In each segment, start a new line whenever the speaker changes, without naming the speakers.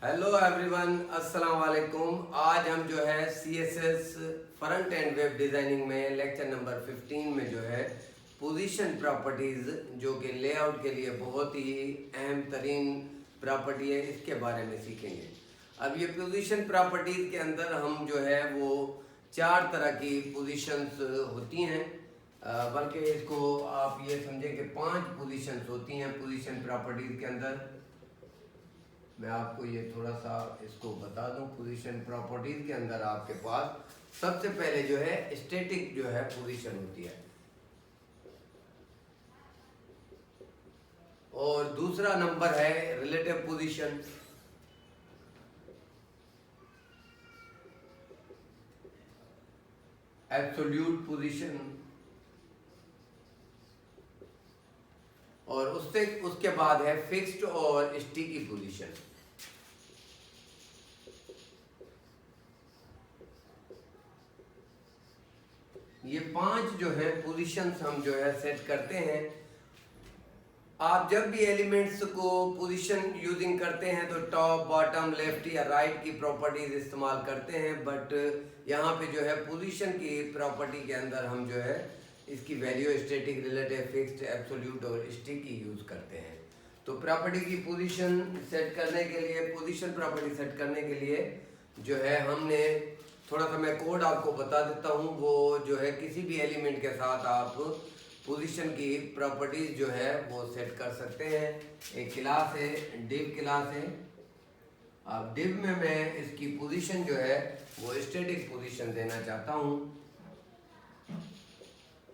Hello everyone, अस्सलाम वालेकुम। आज हम जो है CSS front end web designing में लेक्चर नंबर 15 में जो है पोजीशन प्रॉपर्टीज़, जो कि लेआउट के लिए बहुत ही अहम तरीन प्रॉपर्टी है, इसके बारे में सीखेंगे। अब ये पोजीशन प्रॉपर्टीज़ के अंदर हम जो है वो 4 तरह की पोजीशंस होती हैं, बल्कि इसको आप ये समझें कि 5 पोजीशंस होती हैं पोजीशन प्रॉपर्टीज़ के अंदर। मैं आपको ये थोड़ा सा इसको बता दूं। पोजीशन प्रॉपर्टीज के अंदर आपके पास सबसे पहले जो है स्टैटिक जो है पोजीशन होती है, और दूसरा नंबर है रिलेटिव पोजीशन, एब्सोल्यूट पोजीशन, और उसके बाद है फिक्स्ड और स्टिकी पोजीशन। ये 5 जो है पोजीशंस हम जो है सेट करते हैं। आप जब भी एलिमेंट्स को पोजीशन यूजिंग करते हैं तो टॉप, बॉटम, लेफ्ट या राइट की प्रॉपर्टीज इस्तेमाल करते हैं, बट यहाँ पे जो है पोजीशन की प्रॉपर्टी के अंदर हम जो है इसकी value static, relative, fixed, absolute और स्टिकी यूज करते हैं। तो प्रॉपर्टी की पोजीशन सेट करने के लिए, पोजीशन प्रॉपर्टी सेट करने के लिए जो है हमने थोड़ा सा, मैं कोड आपको बता देता हूँ। वो जो है किसी भी एलिमेंट के साथ आप पोजीशन की प्रॉपर्टीज जो है वो सेट कर सकते हैं। एक क्लास है, डिव क्लास है। अब डिव में मैं इसकी पोजीशन जो है वो स्टैटिक पोजीशन देना चाहता हूँ।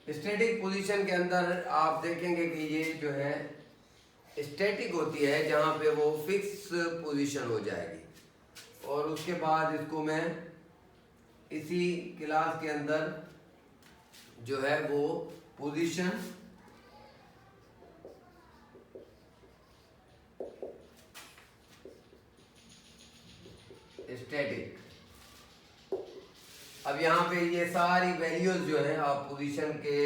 स्टैटिक पोजीशन के अंदर आप देखेंगे कि ये जो है स्टैटिक होती है, जहाँ पे वो फिक्स पोजीशन हो जाएगी, और उसके बाद इसको मैं इसी क्लास के अंदर जो है वो पोजीशन स्टैटिक। अब यहाँ पे ये सारी वैल्यूज जो है आप पोजीशन के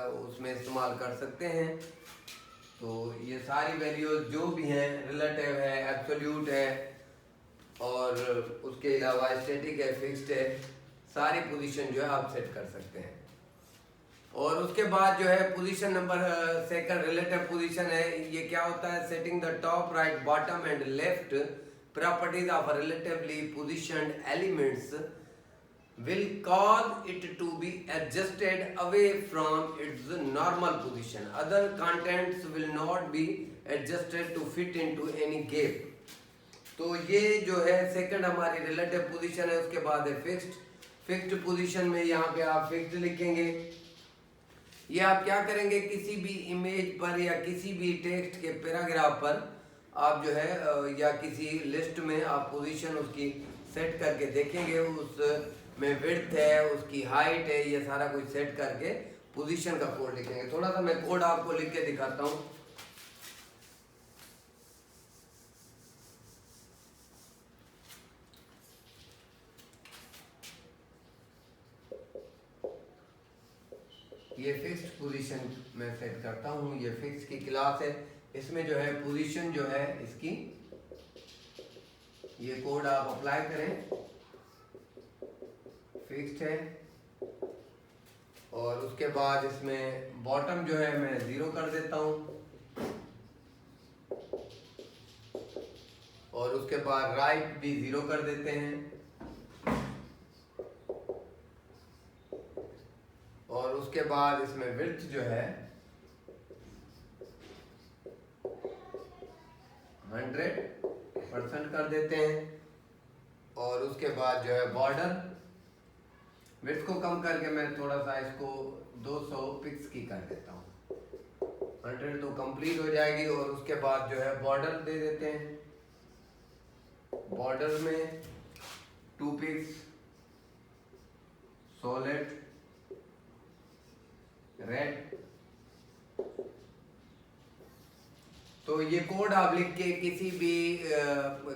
उसमें इस्तेमाल कर सकते हैं। तो ये सारी वैल्यूज जो भी हैं, रिलेटिव है, एब्सोल्यूट है, और उसके अलावा स्टैटिक है, फिक्स्ड है, सारी पोजीशन जो है आप सेट कर सकते हैं। और उसके बाद जो है position number second relative position है। ये क्या होता है? Setting the top, right, bottom and left properties of relatively positioned elements will cause it to be adjusted away from its normal position. Other contents will not be adjusted to fit into any gap. तो ये जो है second हमारी relative position है। उसके बाद है fixed. Fixed position में यहाँ पे आप फिक्स्ड लिखेंगे। ये आप क्या करेंगे, किसी भी इमेज पर या किसी भी टेक्स्ट के पैराग्राफ पर आप जो है या किसी लिस्ट में आप पोजीशन उसकी सेट करके देखेंगे। उस में विड्थ है, उसकी हाइट है, ये सारा कुछ सेट करके पोजीशन का कोड लिखेंगे। थोड़ा सा मैं कोड आपको लिख के दिखाता हूँ। ये फिक्स्ड पोजीशन मैं सेट करता हूँ। ये फिक्स की क्लास है। इसमें जो है पोजीशन जो है इसकी, ये कोड आप अप्लाई करें। फिक्स्ड है, और उसके बाद इसमें बॉटम जो है मैं 0 कर देता हूँ, और उसके बाद राइट भी 0 कर देते हैं, और उसके बाद इसमें विड्थ जो है 100% कर देते हैं, और उसके बाद जो है बॉर्डर विड्थ को कम करके मैं थोड़ा सा इसको 200 पिक्स की कर देता हूँ। 100 तो कंप्लीट हो जाएगी, और उसके बाद जो है बॉर्डर दे देते हैं। बॉर्डर में 2 पिक्स, सॉलिड, रेड। तो ये कोड आप लिख के किसी भी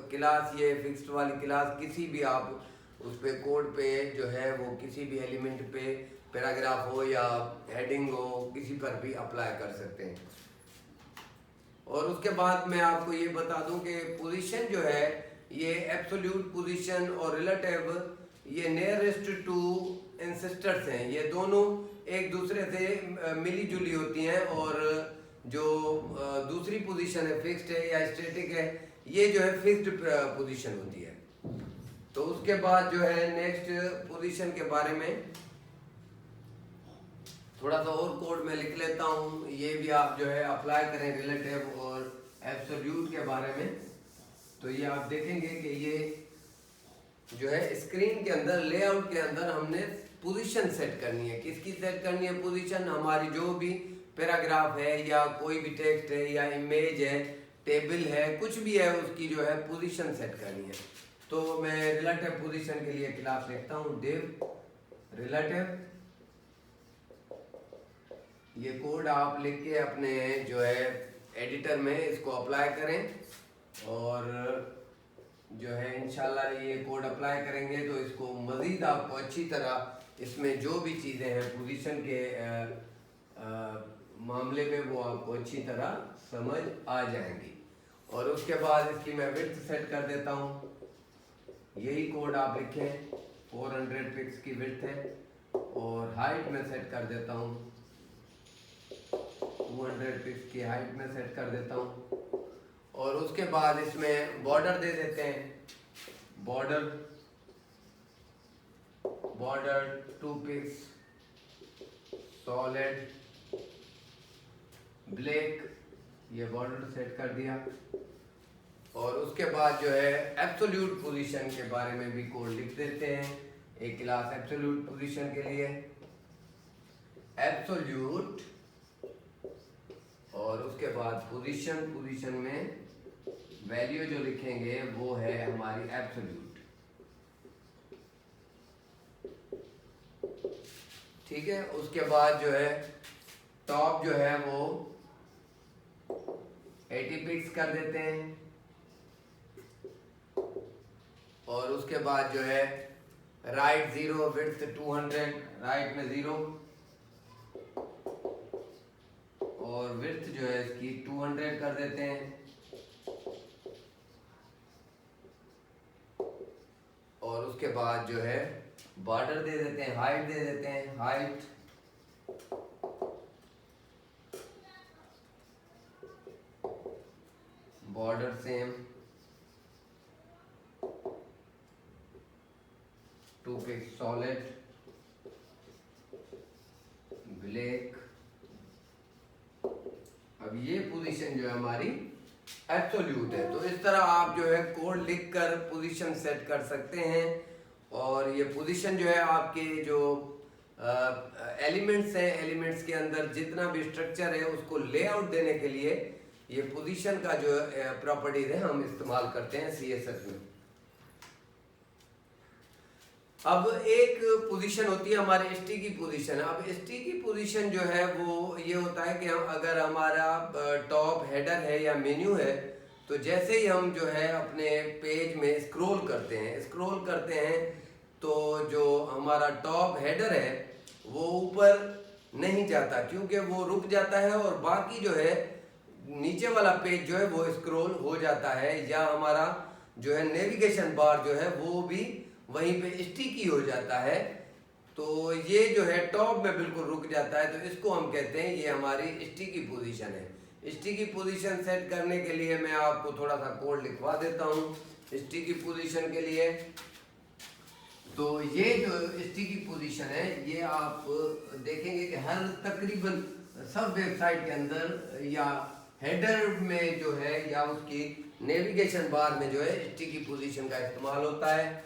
क्लास, ये फिक्स्ड वाली क्लास, किसी भी आप उस पे कोड पे जो है वो किसी भी एलिमेंट पे, पैराग्राफ हो या हेडिंग हो, किसी पर भी अप्लाई कर सकते हैं। और उसके बाद मैं आपको ये बता दूं कि पोजीशन जो है ये एब्सोल्यूट पोजीशन और रिलेटिव ये नियरेस्ट टू इंसिस्टर्स हैं, ये दोनों एक दूसरे से मिली जुली होती हैं, और जो दूसरी पोजीशन है फिक्स्ड है या स्टैटिक है, ये जो है फिक्स्ड पोजीशन होती है। तो उसके बाद जो है नेक्स्ट पोजीशन के बारे में थोड़ा सा और कोड में लिख लेता हूँ, ये भी आप जो है अप्लाई करें रिलेटिव और एब्सोल्यूट के बारे में। तो ये आप देखेंगे कि ये जो है स्क्रीन के अंदर लेआउट के अंदर हमने पोजीशन सेट करनी है। किसकी सेट करनी है पोजीशन? हमारी जो भी पैराग्राफ है या कोई भी टेक्स्ट है या इमेज है, टेबल है, कुछ भी है, उसकी जो है पोजीशन सेट करनी है। तो मैं रिलेटिव पोजीशन के लिए क्लास लिखता हूँ div रिलेटिव। ये कोड आप लिख के अपने जो है एडिटर में इसको अप्लाई करें, और जो है इंशाल्लाह ये कोड अप्लाई करेंगे तो इसको मज़ीद आपको अच्छी तरह इसमें जो भी चीज़ें हैं पोजीशन के मामले में वो आपको अच्छी तरह समझ आ जाएंगी। और उसके बाद इसकी मैं विड्थ सेट कर देता हूँ। यही कोड आप लिखें, 400 पिक्स की विड्थ है, और हाइट में सेट कर देता हूँ 200 पिक्स की हाइट में सेट कर देता हूँ। और उसके बाद इसमें बॉर्डर दे देते हैं, बॉर्डर 2 पिक्स सॉलिड ब्लैक, ये बॉर्डर सेट कर दिया। और उसके बाद जो है एब्सोल्यूट पोजीशन के बारे में भी कोड लिख देते हैं, एक क्लास एब्सोल्यूट पोजीशन के लिए एब्सोल्यूट, और उसके बाद पोजीशन में वैल्यू जो लिखेंगे वो है हमारी एब्सोल्यूट। ठीक है, उसके बाद जो है टॉप जो है वो 80 पिक्स कर देते हैं, और उसके बाद जो है राइट 0 विड्थ 200, राइट में 0 और विड्थ जो है इसकी 200 कर देते हैं। और उसके बाद जो है बॉर्डर दे देते हैं, हाइट दे देते हैं, height border same 2 pix solid black. अब ये पोजीशन जो है हमारी एब्सोल्यूट है। तो इस तरह आप जो है कोड लिखकर पोजीशन सेट कर सकते हैं। और ये पोजीशन जो है आपके जो एलिमेंट्स हैं, एलिमेंट्स के अंदर जितना भी स्ट्रक्चर है उसको लेआउट देने के लिए ये पोजीशन का जो प्रॉपर्टीज है हम इस्तेमाल करते हैं CSS में। अब एक पोजीशन होती है हमारी स्टिकी पोजीशन। अब स्टिकी पोजीशन जो है वो ये होता है कि हम अगर हमारा टॉप हेडर है या मेन्यू है, तो जैसे ही हम जो है अपने पेज में स्क्रॉल करते हैं तो जो हमारा टॉप हेडर है वो ऊपर नहीं जाता, क्योंकि वो रुक जाता है और बाकी जो है नीचे वाला पेज जो है वो स्क्रॉल हो जाता है, या हमारा जो है नेविगेशन बार जो है वो भी वहीं पे स्टिकी हो जाता है। तो ये जो है टॉप में बिल्कुल रुक जाता है, तो इसको हम कहते हैं ये हमारी स्टिकी पोजीशन है। स्टिकी पोजीशन सेट करने के लिए मैं आपको थोड़ा सा कोड लिखवा देता हूँ स्टिकी पोजीशन के लिए। तो ये जो स्टिकी पोजीशन है ये आप देखेंगे कि हर तकरीबन सब वेबसाइट के अंदर या हेडर में जो है या उसकी नेविगेशन बार में जो है स्टिकी पोजीशन का इस्तेमाल होता है।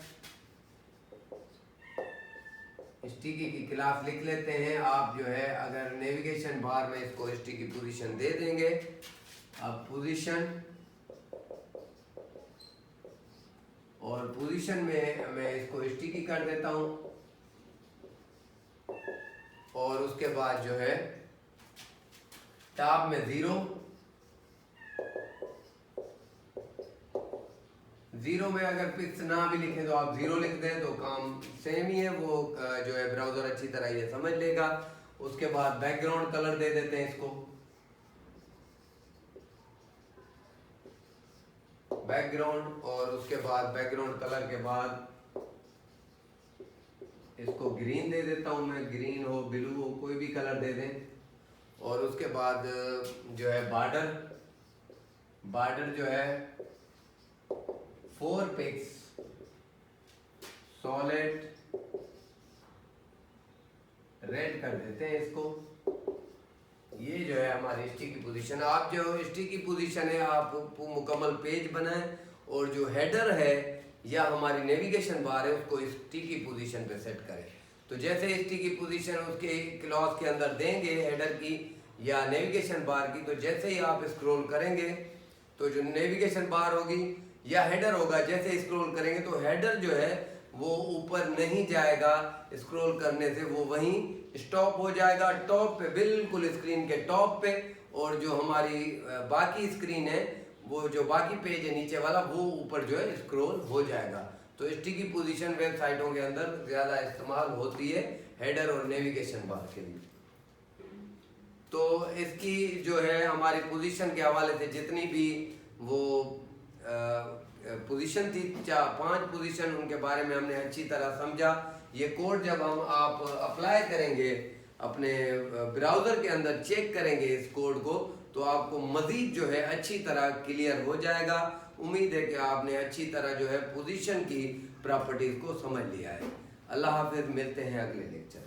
स्टिकी की क्लास लिख लेते हैं। आप जो है अगर नेविगेशन बार में इसको स्टिकी पोजीशन दे देंगे। अब पोजीशन और पोजीशन में मैं इसको स्टिकी कर देता हूं, और उसके बाद जो है टॉप में 0 में अगर पिक्स ना भी लिखें तो आप 0 लिख दें तो काम सेम ही है, वो जो है ब्राउजर अच्छी तरह ये समझ लेगा। उसके बाद बैकग्राउंड कलर दे देते हैं इसको, बैकग्राउंड, और उसके बाद बैकग्राउंड कलर के बाद इसको ग्रीन दे देता हूँ मैं, ग्रीन हो ब्लू हो कोई भी कलर दे दें। और उसके बाद जो है बॉर्डर जो है 4 पिक्स सॉलिड रेड कर देते हैं इसको। ये जो है हमारी स्टिकी पोजीशन। आप जो स्टिकी पोजीशन है आप मुकम्मल पेज बनाएं, और जो हेडर है या हमारी नेविगेशन बार है उसको स्टिकी पोजीशन पे सेट करें। तो जैसे स्टिकी पोजीशन उसके क्लॉज के अंदर देंगे हेडर की या नेविगेशन बार की, तो जैसे ही आप स्क्रॉल करेंगे तो जो नेविगेशन बार होगी या हेडर होगा, जैसे स्क्रॉल करेंगे तो हेडर जो है वो ऊपर नहीं जाएगा, स्क्रॉल करने से वो वहीं स्टॉप हो जाएगा टॉप पे, बिल्कुल स्क्रीन के टॉप पे। और जो हमारी बाकी स्क्रीन है वो जो बाकी पेज है नीचे वाला वो ऊपर जो है स्क्रॉल हो जाएगा। तो स्टिकी पोजीशन वेबसाइटों के अंदर ज़्यादा इस्तेमाल होती है हेडर और नेविगेशन बार के लिए। तो इसकी जो है हमारी पोजीशन के हवाले से जितनी भी वो पोजीशन थी, 5 पोजीशन, उनके बारे में हमने अच्छी तरह समझा। ये कोड जब आप अप्लाई करेंगे अपने ब्राउज़र के अंदर, चेक करेंगे इस कोड को, तो आपको मज़ीद जो है अच्छी तरह क्लियर हो जाएगा। उम्मीद है कि आपने अच्छी तरह जो है पोजीशन की प्रॉपर्टीज़ को समझ लिया है। अल्लाह हाफिज़, मिलते हैं अगले लेक्चर।